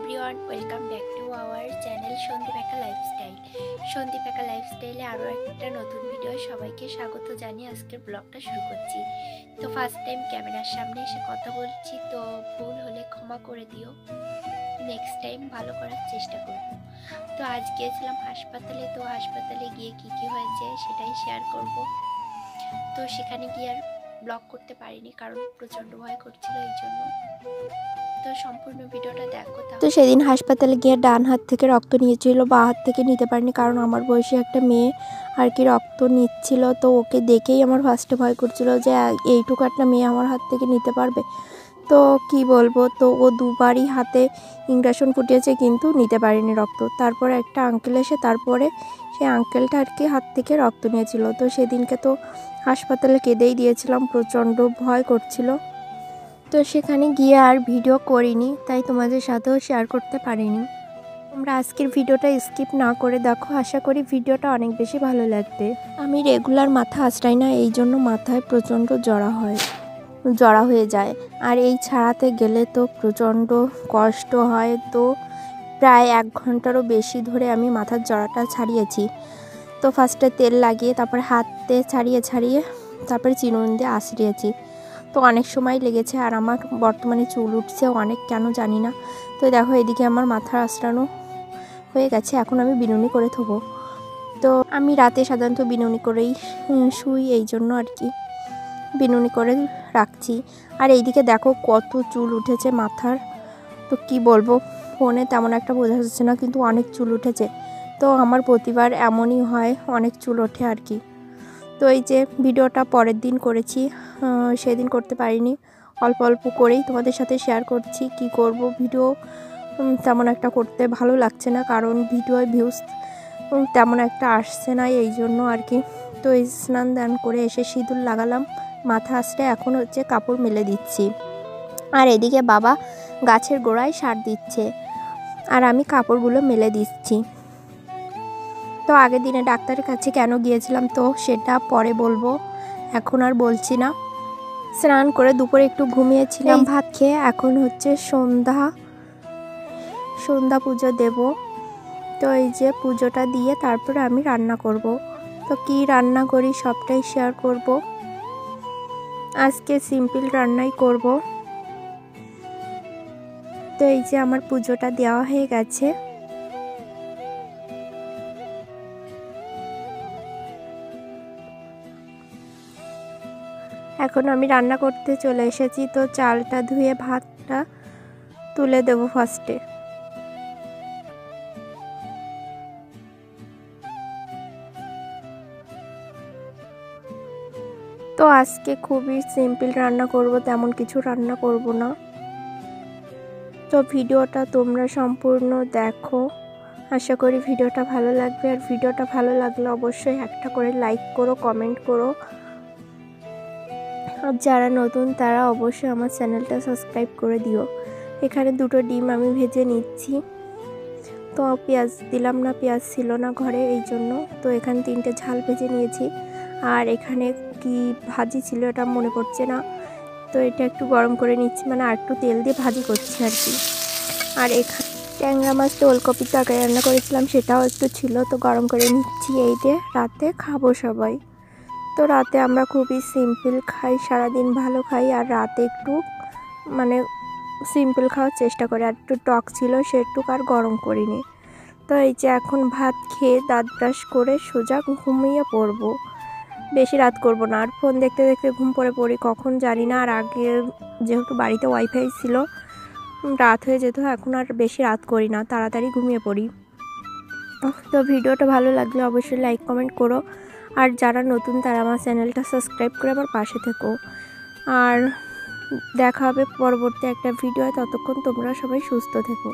Everyone, welcome back to our channel Sandeep lifestyle. Sandeep লাইফস্টাইলে আরও একটা নতুন ভিডিও সবাইকে স্বাগত জানিয়ে আজকের ব্লগটা শুরু করছি। তো ফার্স্ট টাইম ক্যামেরার সামনে এসে কথা বলছি, তো ভুল হলে ক্ষমা করে দিও, নেক্সট টাইম ভালো করার চেষ্টা করব। তো আজ গিয়েছিলাম হাসপাতালে, তো হাসপাতালে গিয়ে কী হয়েছে সেটাই শেয়ার করব। তো সেখানে গিয়ে আর ব্লগ করতে পারিনি, কারণ প্রচণ্ড ভয় করছিল এই জন্য। তো সম্পূর্ণ ভিডিওটা দেখো। তো সেদিন হাসপাতালে গিয়ে ডান হাত থেকে রক্ত নিয়েছিল, বা হাত থেকে নিতে পারিনি, কারণ আমার বয়সী একটা মেয়ে আর কি রক্ত নিচ্ছিল। তো ওকে দেখেই আমার ফার্স্টে ভয় করছিল যে এইটুকু একটা মেয়ে আমার হাত থেকে নিতে পারবে। তো কি বলবো, তো ও দুবারই হাতে ইঞ্জেকশন ফুটিয়েছে কিন্তু নিতে পারেনি রক্ত। তারপরে একটা আঙ্কেল এসে তারপরে সেই আঙ্কেলটা আর কি হাত থেকে রক্ত নিয়েছিল। তো সেদিনকে তো হাসপাতালে কেঁদেই দিয়েছিলাম, প্রচণ্ড ভয় করছিল। তো সেখানে গিয়ে আর ভিডিও করিনি, তাই তোমাদের সাথেও শেয়ার করতে পারিনি। তোমরা আজকের ভিডিওটা স্কিপ না করে দেখো, আশা করি ভিডিওটা অনেক বেশি ভালো লাগবে। আমি রেগুলার মাথা আঁচড়াই না, এই জন্য মাথায় প্রচণ্ড জড়া হয়ে যায়, আর এই ছাড়াতে গেলে তো প্রচণ্ড কষ্ট হয়। তো প্রায় 1 ঘন্টারও বেশি ধরে আমি মাথার জড়াটা ছাড়িয়েছি। তো ফার্স্টে তেল লাগিয়ে তারপরে হাতে ছাড়িয়ে তারপরে চিনুন দিয়ে আঁচড়িয়েছি। তো অনেক সময় লেগেছে, আর আমার বর্তমানে চুল উঠছে অনেক, কেন জানি না। তো দেখো এদিকে আমার মাথা আঁচড়ানো হয়ে গেছে, এখন আমি বিনুনি করে থবো। তো আমি রাতে সাধারণত বিনুনি করেই শুই, এই জন্য আর কি বিনুনি করে রাখছি। আর এইদিকে দেখো কত চুল উঠেছে মাথার, তো কি বলবো, ফোনে তেমন একটা বোঝা যাচ্ছে না, কিন্তু অনেক চুল উঠেছে। তো আমার প্রতিবার এমনই হয়, অনেক চুল ওঠে আর কি। তো এই যে ভিডিওটা পরের দিন করেছি, সেদিন করতে পারিনি, অল্প অল্প করেই তোমাদের সাথে শেয়ার করছি। কি করব, ভিডিও তেমন একটা করতে ভালো লাগছে না, কারণ ভিডিওয় ভিউজ তেমন একটা আসছে না, এই জন্য আর কি। তো এই স্নান দান করে এসে সিঁদুর লাগালাম, মাথা আঁচড়ে এখন হচ্ছে কাপড় মেলে দিচ্ছি। আর এদিকে বাবা গাছের গোড়ায় সার দিচ্ছে, আর আমি কাপড়গুলো মেলে দিচ্ছি। তো আগের দিনে ডাক্তারের কাছে কেন গিয়েছিলাম তো সেটা পরে বলবো, এখন আর বলছি না। স্নান করে দুপুরে একটু ঘুমিয়েছিলাম, ভাত খেয়ে এখন হচ্ছে সন্ধ্যা পুজো দেব। তো এই যে পুজোটা দিয়ে তারপরে আমি রান্না করব। তো কি রান্না করি সবটাই শেয়ার করব। আজকে সিম্পল রান্নাই করব। তো এই যে আমার পুজোটা দেওয়া হয়ে গেছে। এখন আমি রান্না করতে চলে এসেছি। তো চালটা ধুয়ে ভাতটা তুলে দেব ফার্স্টে। তো আজকে খুবই সিম্পল রান্না করব, তেমন কিছু রান্না করব না। তো ভিডিওটা তোমরা সম্পূর্ণ দেখো, আশা করি ভিডিওটা ভালো লাগবে। আর ভিডিওটা ভালো লাগলে অবশ্যই একটা করে লাইক করো, কমেন্ট করো। আর যারা নতুন তারা অবশ্যই আমার চ্যানেলটা সাবস্ক্রাইব করে দিও। এখানে 2টো ডিম আমি ভেজে নিচ্ছি। তো পেঁয়াজ দিলাম না, পেঁয়াজ ছিল না ঘরে, এই জন্য। তো এখানে 3টে ঝাল ভেজে নিয়েছি। আর এখানে কি ভাজি ছিল এটা মনে পড়ছে না, তো এটা একটু গরম করে নিচ্ছি, মানে আর একটু তেল দিয়ে ভাজি করছি আর কি। আর এখানে ট্যাংরা মাছটা ওলকপির তরকারি রান্না করেছিলাম, সেটাও একটু ছিল, তো গরম করে নিচ্ছি। এই দিয়ে রাতে খাবো সবাই। তো রাতে আমরা খুবই সিম্পল খাই, সারাদিন ভালো খাই, আর রাতে একটু মানে সিম্পল খাওয়ার চেষ্টা করি। আর একটু টক ছিল, সেটুক আর গরম করিনি। তো এই যে এখন ভাত খেয়ে দাঁত ব্রাশ করে সোজা ঘুমিয়ে পড়বো, বেশি রাত করব না। আর ফোন দেখতে দেখতে ঘুম পড়ি কখন জানি না। আর আগে যেহেতু বাড়িতে ওয়াইফাই ছিল, রাত হয়ে যেত, এখন আর বেশি রাত করি না, তাড়াতাড়ি ঘুমিয়ে পড়ি। তো ভিডিওটা ভালো লাগলে অবশ্যই লাইক কমেন্ট করো, আর যারা নতুন তারা আমার চ্যানেলটা সাবস্ক্রাইব করে আমার পাশে থেকো। আর দেখা হবে পরবর্তী একটা ভিডিও, ততক্ষণ তোমরা সবাই সুস্থ থেকো।